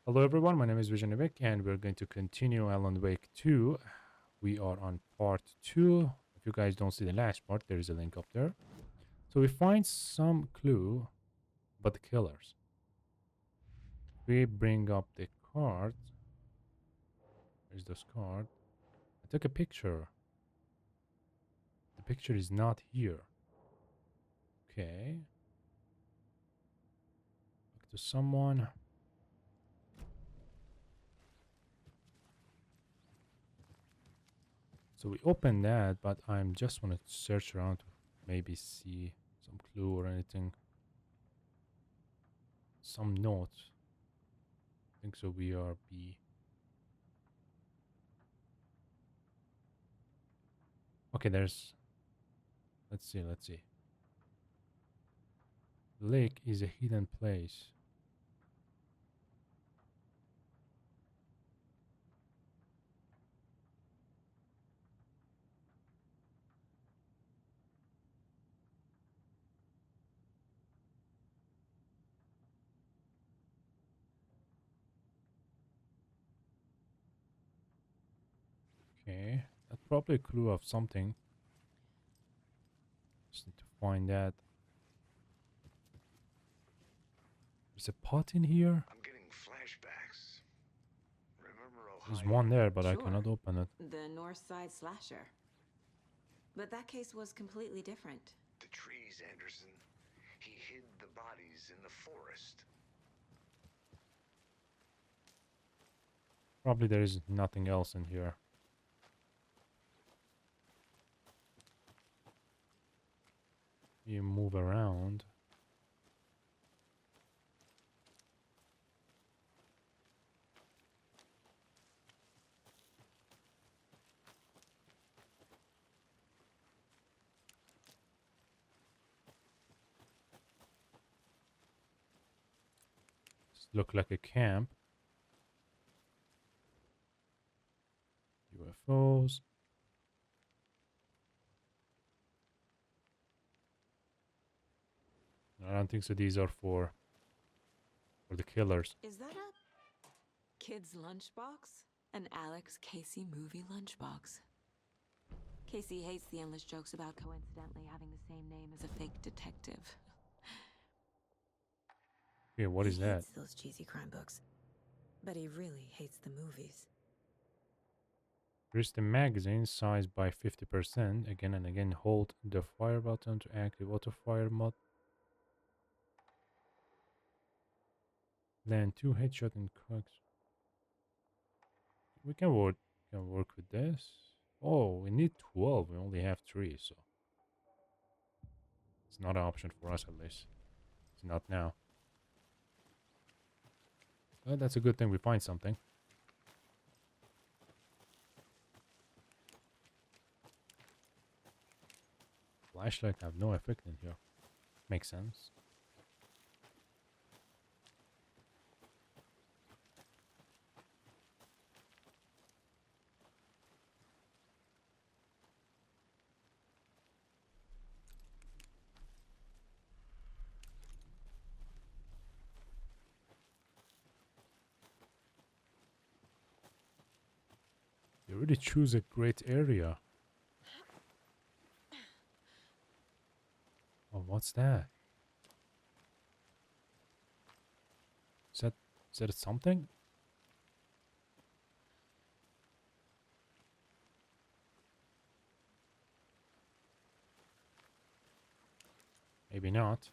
Hello everyone, my name is WEJDANAWAKE and we're going to continue Alan Wake 2. We are on part 2. If you guys don't see the last part, there is a link up there. So we find some clue about the killers. We bring up the card. There's this card. I took a picture. The picture is not here. Okay. Talk to someone. So we open that, but I'm just want to search around to maybe see some clue or anything. Some notes. I think so. We are B. Okay, there's. Let's see. The lake is a hidden place. Okay, that's probably a clue of something. Just need to find that. There's a pot in here. I'm getting flashbacks. Remember There's Ohio? one there, but I Sure, cannot open it. the North Side Slasher. But that case was completely different. The trees, Anderson. He hid the bodies in the forest. Probably there is nothing else in here. You move around. Look like a camp. UFOs. I don't think so. These are for the killers. Is that a kid's lunchbox? An Alex Casey movie lunchbox. Casey hates the endless jokes about coincidentally having the same name as a fake detective. Okay, what is He that? hates those cheesy crime books, but he really hates the movies. Here's the magazine, sized by 50%. Again and again, hold the fire button to active auto fire mode. Land 2 headshot in cooks. We can work with this. Oh, we need 12. We only have 3, so it's not an option for us at least. It's not now. But that's a good thing we find something. Flashlight have no effect in here. Makes sense. You really choose a great area. Oh, what's that? Is that is that something? Maybe not.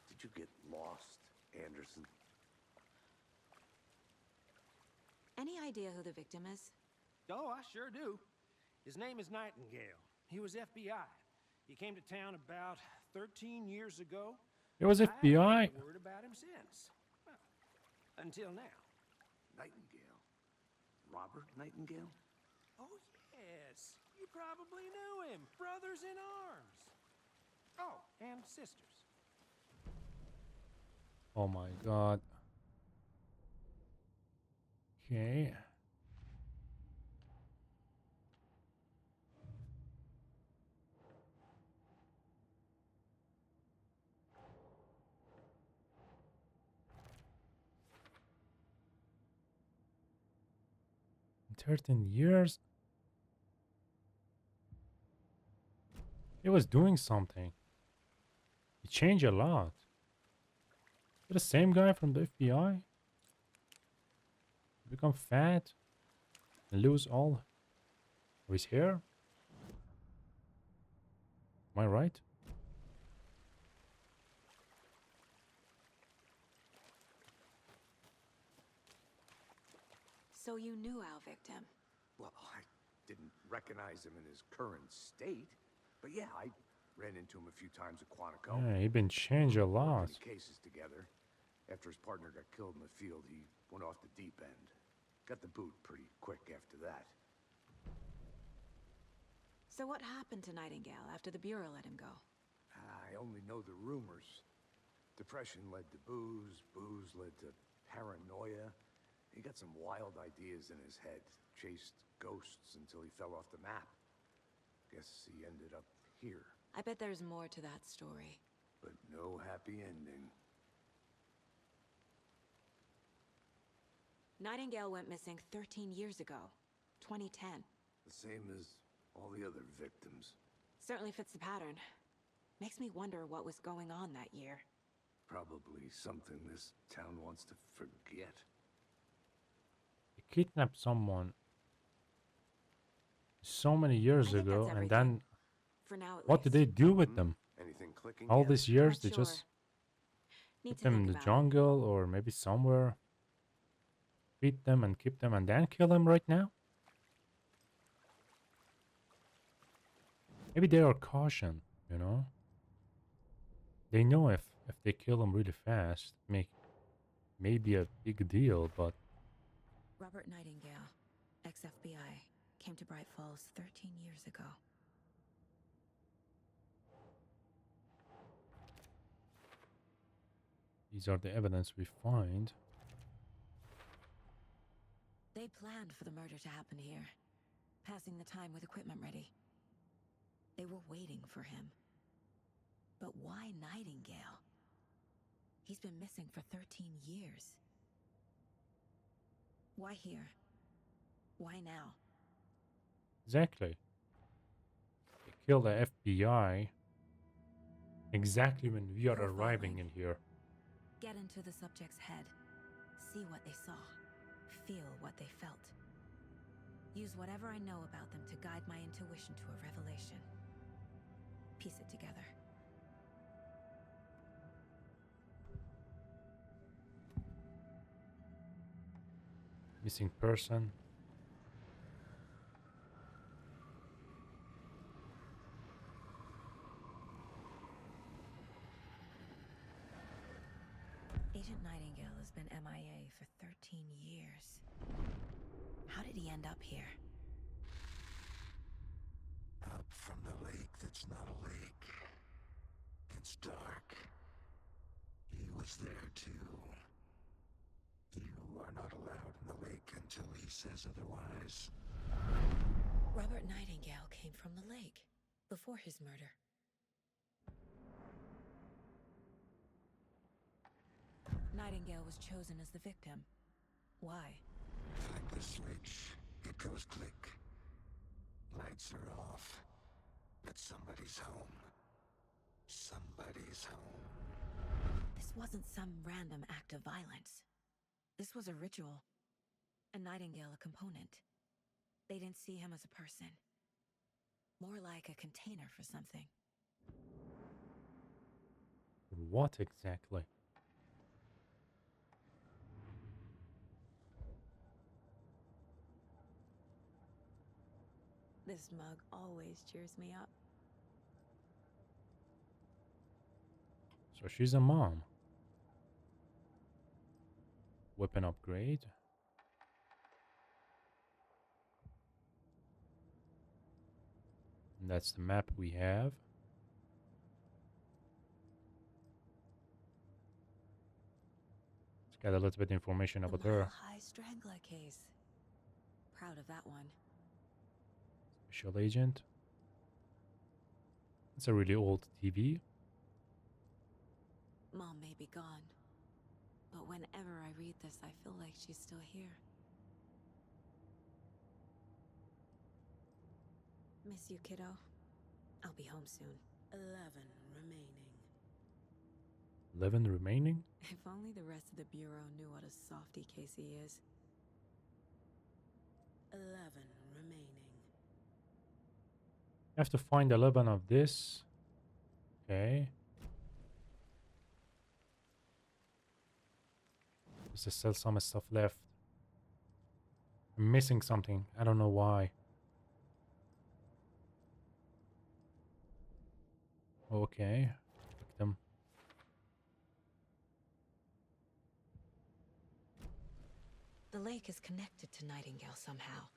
Did you get lost, Anderson? Any idea who the victim is? Oh, I sure do. His name is Nightingale. He was FBI. He came to town about 13 years ago. It was I haven't FBI. heard a word about him since. Well, until now. Nightingale. Robert Nightingale? Oh, yes. You probably knew him. Brothers in arms. Oh, and sisters. Oh my god. Okay. 13 years? He was doing something. He changed a lot. Is it the same guy from the FBI? Become fat and lose all of his hair? Am I right? So you knew our victim. Well, I didn't recognize him in his current state, but yeah, I ran into him a few times at Quantico. Yeah, he been changed a Worked lot. many cases together. After his partner got killed in the field, he went off the deep end. Got the boot pretty quick after that. So what happened to Nightingale after the Bureau let him go? I only know the rumors. Depression led to booze, booze led to paranoia. He got some wild ideas in his head, chased ghosts until he fell off the map. Guess he ended up here, I bet there's more to that story. but no happy ending. Nightingale went missing 13 years ago, 2010. The same as all the other victims. Certainly fits the pattern. Makes me wonder what was going on that year. Probably something this town wants to forget. He kidnapped someone so many years I think ago, that's and everything. then For now, at what did least. they do with them? Anything clicking All yet? these years, Not they sure. just Need put to them in think the about it. jungle or maybe somewhere, feed them and keep them, and then kill them right now? Maybe they are caution, you know? They know if they kill them really fast, maybe a big deal, but Robert Nightingale, ex-FBI, came to Bright Falls 13 years ago. these are the evidence we find. They planned for the murder to happen here, passing the time with equipment ready. They were waiting for him. But why Nightingale? He's been missing for 13 years. Why here? Why now? Exactly. They kill the FBI exactly when we are arriving Profiling. in here. Get into the subject's head. See what they saw. Feel what they felt. Use whatever I know about them to guide my intuition to a revelation. Piece it together. Missing person. Agent Nightingale has been MIA for 13 years. How did he end up here? Up from the lake that's not a lake. It's dark. He was there too. You are not allowed in the lake until he says otherwise. Robert Nightingale came from the lake before his murder. Nightingale was chosen as the victim. Why? Flick the switch. It goes click. Lights are off. But somebody's home. Somebody's home. This wasn't some random act of violence. This was a ritual. A Nightingale a component. They didn't see him as a person. More like a container for something. What exactly? This mug always cheers me up. So she's a mom. Weapon upgrade. And that's the map we have. It's got a little bit of information The about Mile her. High Strangler case. Proud of that one. Special agent. It's a really old TV. Mom may be gone, but whenever I read this, I feel like she's still here. Miss you, kiddo. I'll be home soon. 11 remaining. 11 remaining? If only the rest of the Bureau knew what a softy Casey is. 11 remaining. You have to find 11 of this. Okay. There's still some stuff left. I'm missing something. I don't know why. Okay. Victim. The lake is connected to Nightingale somehow.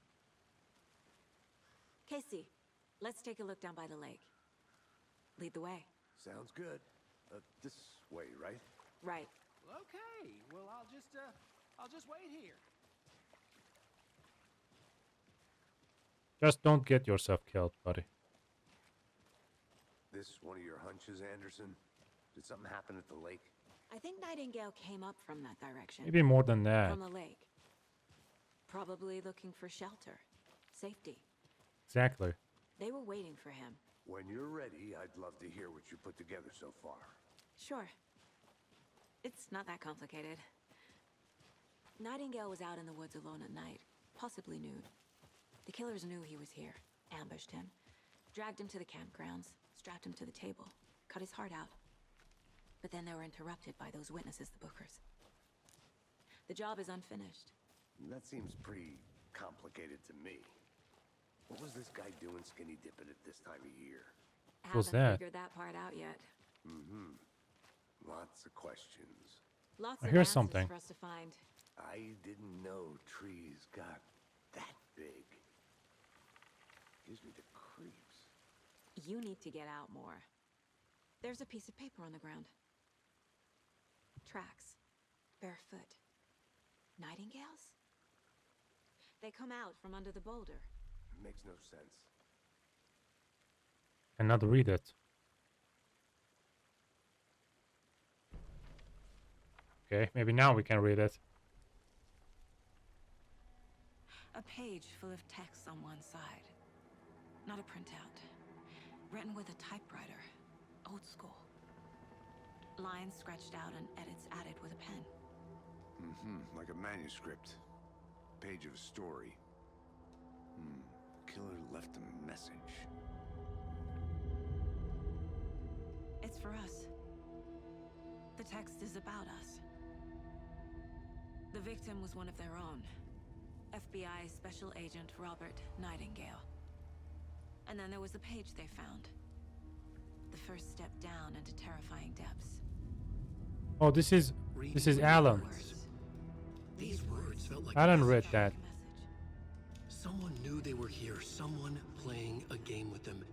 Casey, let's take a look down by the lake. Lead the way. Sounds good. This way, right? Right. Okay, well, I'll just wait here. Just don't get yourself killed, buddy. This one of your hunches, Anderson? Did something happen at the lake? I think Nightingale came up from that direction. Maybe more than that. From the lake. Probably looking for shelter. Safety. Exactly. They were waiting for him. When you're ready, I'd love to hear what you put together so far. Sure. It's not that complicated. Nightingale was out in the woods alone at night, possibly nude. The killers knew he was here, ambushed him, dragged him to the campgrounds, strapped him to the table, cut his heart out. But then they were interrupted by those witnesses, the Bookers. The job is unfinished. That seems pretty complicated to me. What was this guy doing skinny dipping at this time of year? What's Haven't that? figured that part out yet. Mm-hmm. Lots of questions. Lots I of hear answers something. for us to find. I didn't know trees got that big. Gives me the creeps. You need to get out more. There's a piece of paper on the ground. Tracks. Barefoot. Nightingales? They come out from under the boulder. Makes no sense. Cannot read it. Okay, maybe now we can read it. A page full of text on one side. Not a printout. Written with a typewriter. Old school. Lines scratched out and edits added with a pen. Mm-hmm. Like a manuscript. Page of a story. Killer left a message. It's for us. The text is about us. The victim was one of their own. FBI Special Agent Robert Nightingale. And then there was the page they found. The first step down into terrifying depths. Oh, this is Alan. These words felt like Alan a read message. that. Someone knew they were here. Someone playing a game with them.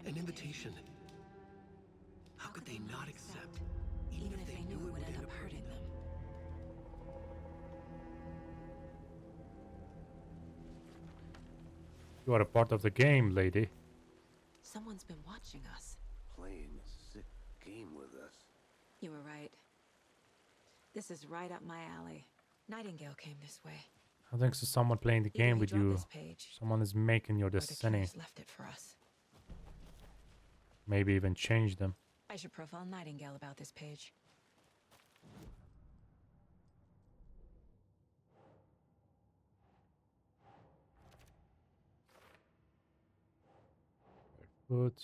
An invitation. How could they not accept, even if they knew it would end up hurting them? You are a part of the game, lady. Someone's been watching us. Playing a sick game with us. You were right. This is right up my alley. Nightingale came this way. I think so. Someone playing the Either game he with dropped you. this page, Someone is making your or the destiny. killers left it for us. Maybe even change them. I should profile Nightingale about this page. Good.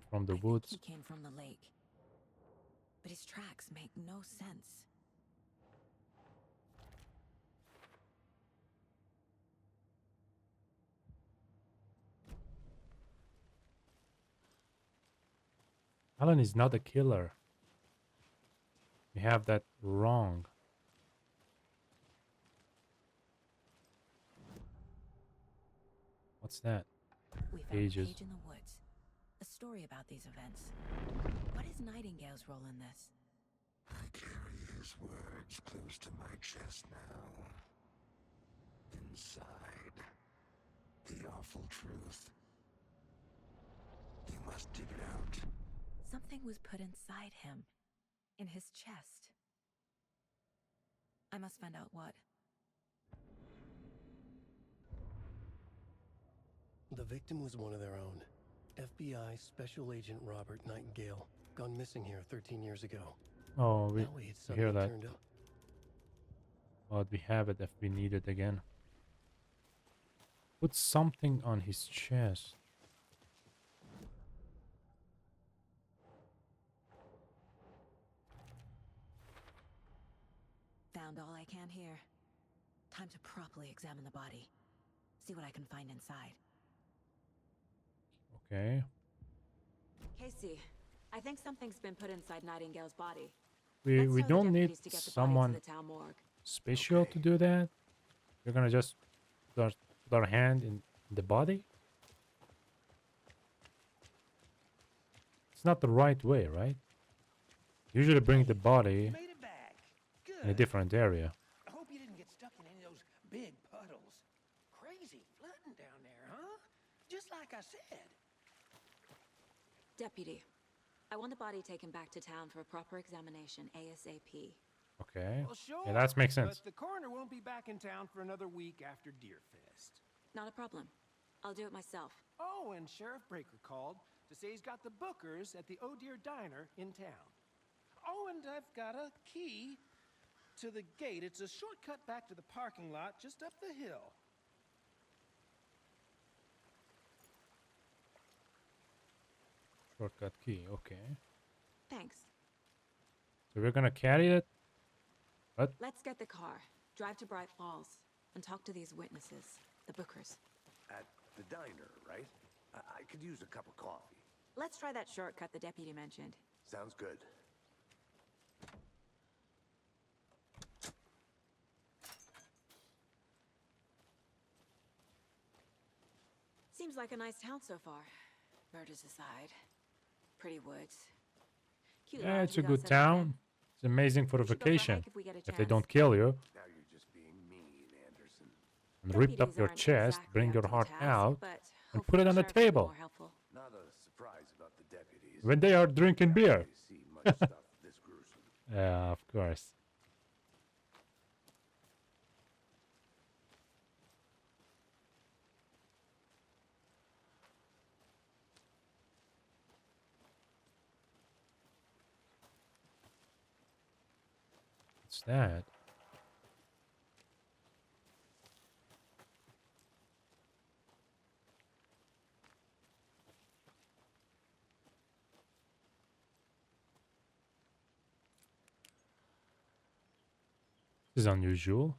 From the I think woods. he came from the lake. But his tracks make no sense. Alan is not a killer. You have that wrong. What's that? We found Pages. a page in the woods. A story about these events. What is Nightingale's role in this? I carry his words close to my chest now. Inside, the awful truth. You must dig it out. Something was put inside him. In his chest. I must find out what. The victim was one of their own. FBI Special Agent Robert Nightingale, gone missing here 13 years ago. Oh, That way it we hear suddenly that. turned up. But we have it if we need it again. Put something on his chest. Found all I can here. Time to properly examine the body. See what I can find inside. Okay. Casey, I think something's been put inside Nightingale's body. We Let's tell the don't need deputies to get the body someone to the town morgue. special to do that. We're gonna just put our hand in the body. It's not the right way, right? Usually bring the body Made it back. Good. in a different area. I hope you didn't get stuck in any of those big puddles. Crazy flooding down there, huh? Just like I said. Deputy, I want the body taken back to town for a proper examination ASAP. Okay. Well, sure. Yeah, that makes sense. But the coroner won't be back in town for another week after Deerfest. Not a problem. I'll do it myself. Oh, and Sheriff Breaker called to say he's got the bookers at the Oh Dear Diner in town. Oh, and I've got a key to the gate. It's a shortcut back to the parking lot just up the hill. Shortcut key. Okay. Thanks. So we're gonna carry it. Let's get the car, drive to Bright Falls, and talk to these witnesses, the bookers. At the diner, right? I could use a cup of coffee. Let's try that shortcut the deputy mentioned. Sounds good. Seems like a nice town so far. Murders aside. Pretty woods. Cute Yeah, lodge it's a we got good set up town. It's amazing for a We should go for a vacation. hike if we get a If they chance. don't kill you Now you're just being mean, Anderson. and ripped up Deputies your aren't chest, exactly bring up your to the heart task, out, but and hopefully put it on the sheriff will be table. more helpful. Not a surprise about the deputies. when they are drinking beer. They see much stuff this gruesome. Yeah, of course. What's that? This is unusual.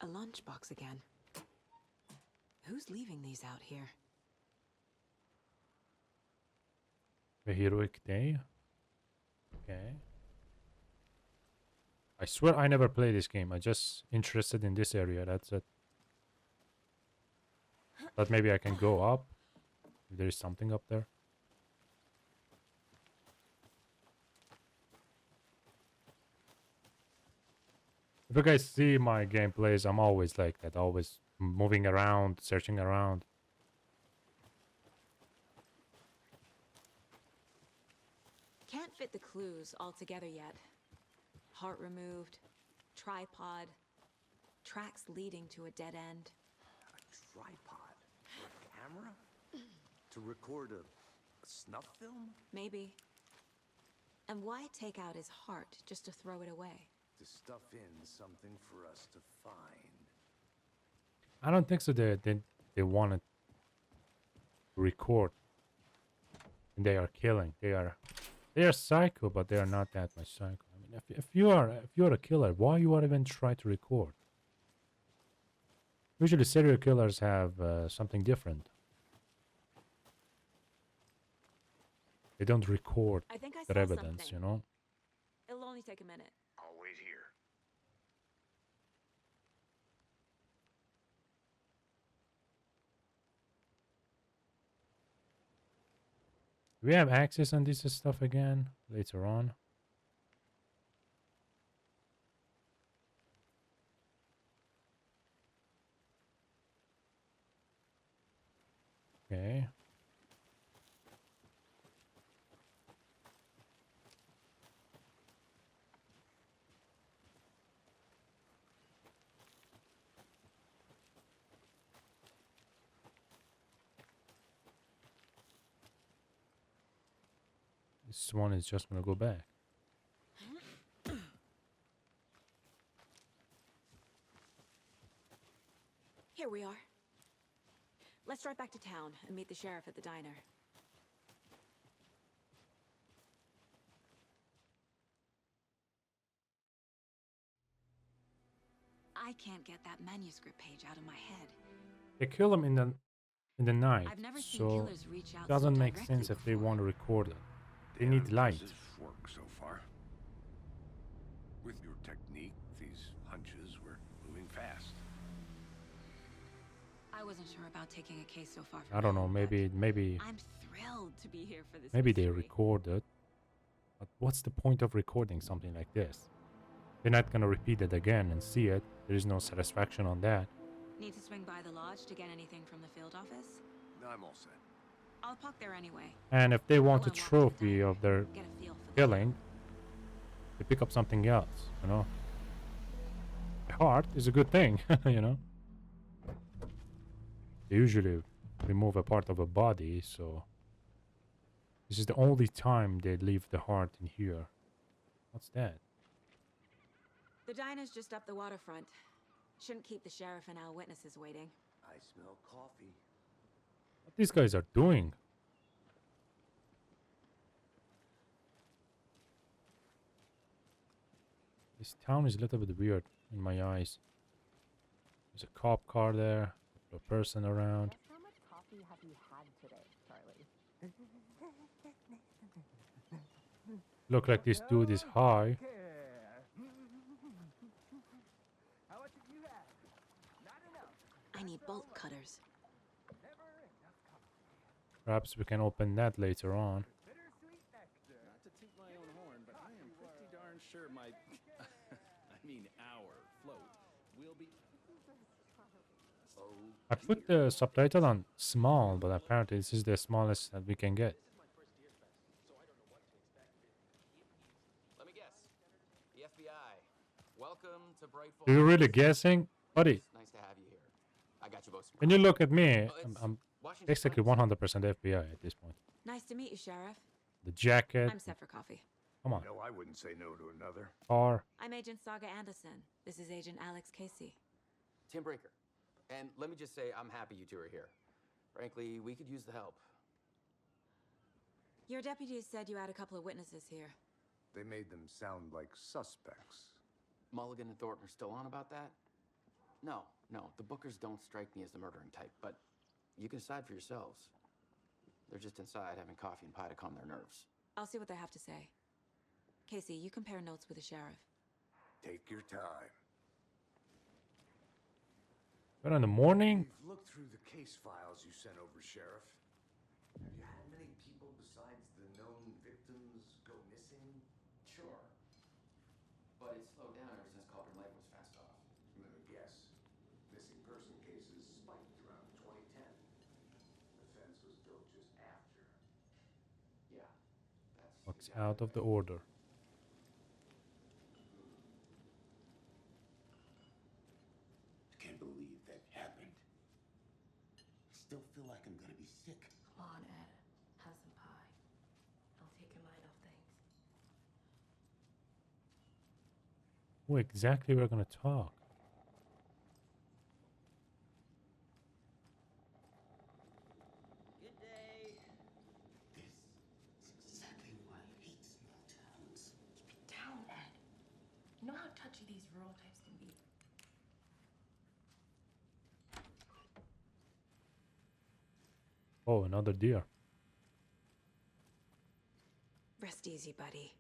A lunchbox again. Who's leaving these out here? A heroic day. Okay. I swear I never played this game. I just interested in this area. That's it. But maybe I can go up. If there is something up there. If you guys see my gameplays, I'm always like that. Always moving around, searching around. Can't fit the clues all together yet. Heart removed, tripod, tracks leading to a dead end. A tripod? For a camera? To record a snuff film? Maybe. And why take out his heart just to throw it away? To stuff in something for us to find. I don't think so. They want to record. And they are killing. They are psycho, but they are not that much psycho. I mean, if you're a killer, why you are even try to record? Usually serial killers have something different. They don't record I think I their saw evidence, something. you know. It'll only take a minute. I'll wait here. Do we have access on this stuff again later on? Okay. This one is just gonna go back. Here we are. Let's drive back to town and meet the sheriff at the diner. I can't get that manuscript page out of my head. They kill him in the night, I've never seen so killers reach out it doesn't so make directly sense if they before. want to record it. They Damn need light. impressive work so far. With your technique, these hunches were moving fast. I wasn't sure about taking a case so far from I don't know. home, but Maybe I'm thrilled to be here for this. they mystery. recorded. But what's the point of recording something like this? They're not gonna repeat it again and see it. There is no satisfaction on that. Need to swing by the lodge to get anything from the field office? No, I'm all set. I'll park there anyway. And if they want a I wanna walk to the trophy diner, of their get a feel for the killing, they pick up something else, you know. The heart is a good thing, you know. They usually remove a part of a body, so this is the only time they leave the heart in here. What's that? The diner's just up the waterfront. Shouldn't keep the sheriff and our witnesses waiting. I smell coffee. What these guys are doing? This town is a little bit weird in my eyes. There's a cop car there, a person around. How much coffee have you had today, Charlie? Look like this dude is high. How much have you had? Not enough. I need bolt cutters. Never enough coffee. Perhaps we can open that later on. Bittersweet nectar. Not to toot my own horn, but I am pretty darn sure my, I mean our float will be. I put the subtitle on small, but apparently this is the smallest that we can get. Let me guess. The FBI. Welcome to Bright Falls. Are you really guessing? Buddy, It's nice to have you here. I got you both. when you look at me, Oh, it's I'm Washington basically Times. 100% FBI at this point. Nice to meet you, Sheriff. The jacket, I'm set for coffee. come on, No, I wouldn't say no to another. car. I'm Agent Saga Anderson. This is Agent Alex Casey. Tim Breaker. And let me just say, I'm happy you two are here. Frankly, we could use the help. Your deputies said you had a couple of witnesses here. They made them sound like suspects. Mulligan and Thornton are still on about that? No, the Bookers don't strike me as the murdering type, but you can decide for yourselves. They're just inside having coffee and pie to calm their nerves. I'll see what they have to say. Casey, you compare notes with the sheriff. Take your time. But in the morning, We've looked through the case files you sent over, Sheriff. Have you had many people besides the known victims go missing? Sure. But it slowed down ever since Calder Lake was fast off. Let me guess. Missing person cases spiked around 2010. The fence was built just after. Yeah, that's what's out of the order? I can't believe that happened. I still feel like I'm gonna be sick. Come on, Ed. Have some pie. It'll take your mind off things. Who exactly we're gonna talk? Good day. This is exactly why I hate small towns. Keep it down, Ed. You know how touchy these rural types can be. Oh, another deer. Rest easy, buddy.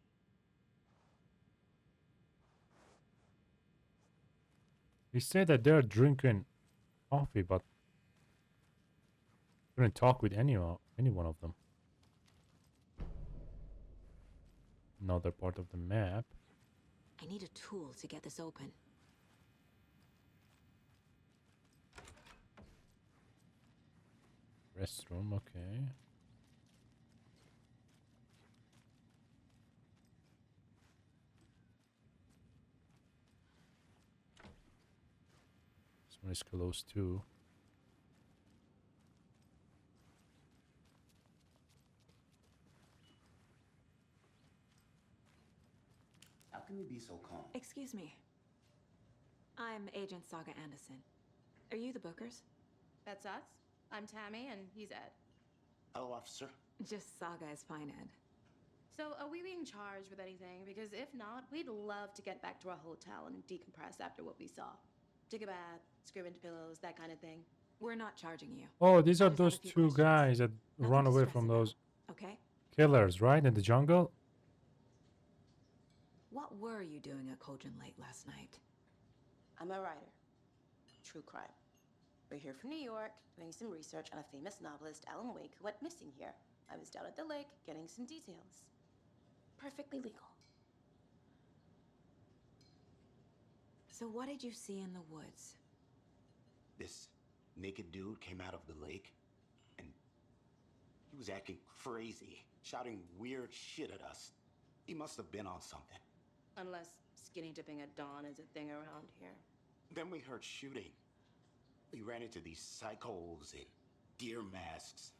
They say that they're drinking coffee, but couldn't talk with any one of them. Another part of the map. I need a tool to get this open. Restroom, okay. This one is close too. can you be so calm? Excuse me. I'm Agent Saga Anderson. Are you the Bookers? That's us. I'm Tammy, and he's Ed. Hello, officer. Just Saga is fine, Ed. So, are we being charged with anything? Because if not, we'd love to get back to our hotel and decompress after what we saw. Take a bath, scream into pillows, that kind of thing. We're not charging you. Oh, these I are just have a those few two questions. guys that Nothing run to away stress from about, those okay? killers, right? In the jungle? What were you doing at Cauldron Lake last night? I'm a writer. True crime. We're here from New York, doing some research on a famous novelist, Alan Wake, who went missing here. I was down at the lake, getting some details. Perfectly legal. So what did you see in the woods? This naked dude came out of the lake, and he was acting crazy, shouting weird shit at us. He must have been on something. Unless skinny dipping at dawn is a thing around here. Then we heard shooting. We ran into these psychos in deer masks.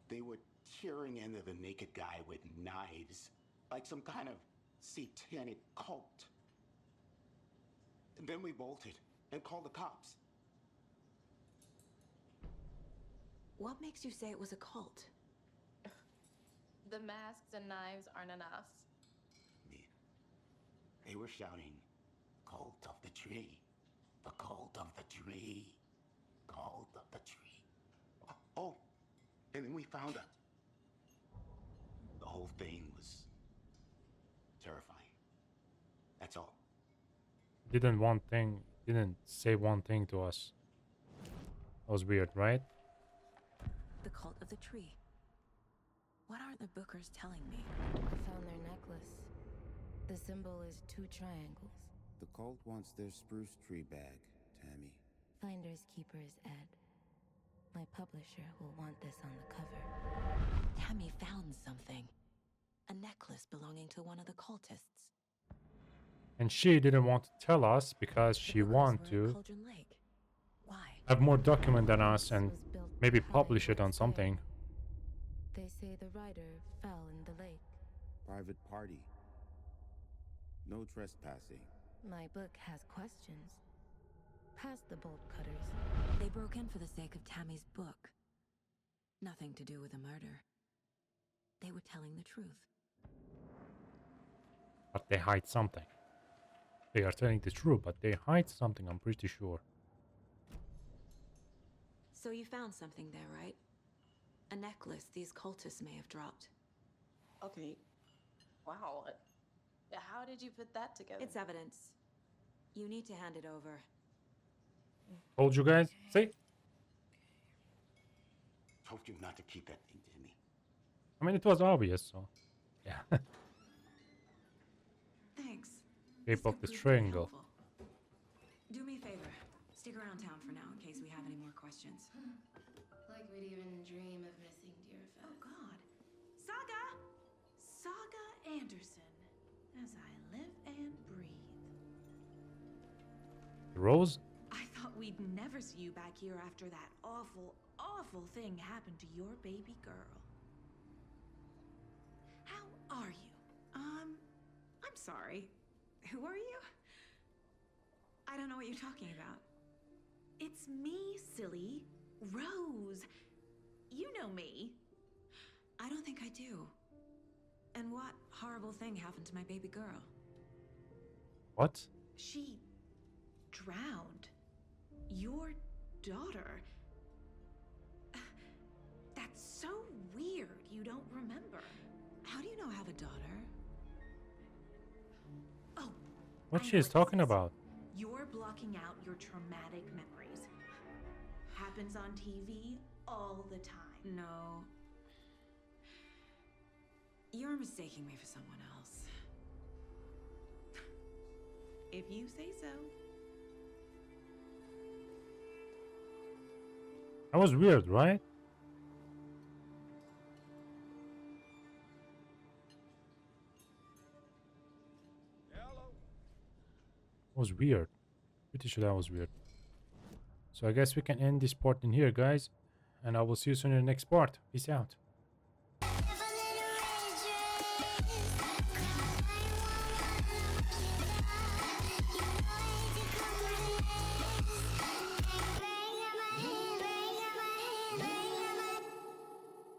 They were tearing into the naked guy with knives, like some kind of satanic cult. And then we bolted and called the cops. What makes you say it was a cult? The masks and knives aren't enough. They were shouting, "Cult of the tree, the cult of the tree, cult of the tree." Oh, and then we found out. The whole thing was terrifying. That's all. Didn't say one thing to us. That was weird, right? The cult of the tree. What aren't the Bookers telling me? I found their necklace. The symbol is 2 triangles. The cult wants their spruce tree bag, Tammy. Finders keepers, Ed. My publisher will want this on the cover. Tammy found something. A necklace belonging to one of the cultists. And she didn't want to tell us because she wanted to Cauldron Lake. Why? have more document than us and This was built maybe to hide publish it on what's there. something. They say the writer fell in the lake. Private party. No trespassing. My book has questions. Past the bolt cutters. They broke in for the sake of Tammy's book. Nothing to do with a murder. They were telling the truth. But they hide something. They are telling the truth, but they hide something, I'm pretty sure. So you found something there, right? A necklace these cultists may have dropped. Okay. Wow. How did you put that together? It's evidence. You need to hand it over. Told you guys. See? Told you not to keep that thing, Timmy. I mean, it was obvious, so. Yeah. Thanks. Shape This of the could prove to be triangle. helpful. Do me a favor. Stick around town for now in case we have any more questions. Like we'd even dream of missing deer fest. Oh God. Saga! Saga Anderson. As I live and breathe. Rose? I thought we'd never see you back here after that awful, awful thing happened to your baby girl. How are you? I'm sorry. Who are you? I don't know what you're talking about. It's me, silly. Rose. You know me. I don't think I do. And what horrible thing happened to my baby girl? What? She drowned. Your daughter. That's so weird you don't remember. How do you know I have a daughter? Oh. What I she know is what talking this is. about? You're blocking out your traumatic memories. Happens on TV all the time. No. You're mistaking me for someone else. If you say so. That was weird, right? That was weird. Pretty sure that was weird. So I guess we can end this part in here, guys. And I will see you soon in the next part. Peace out.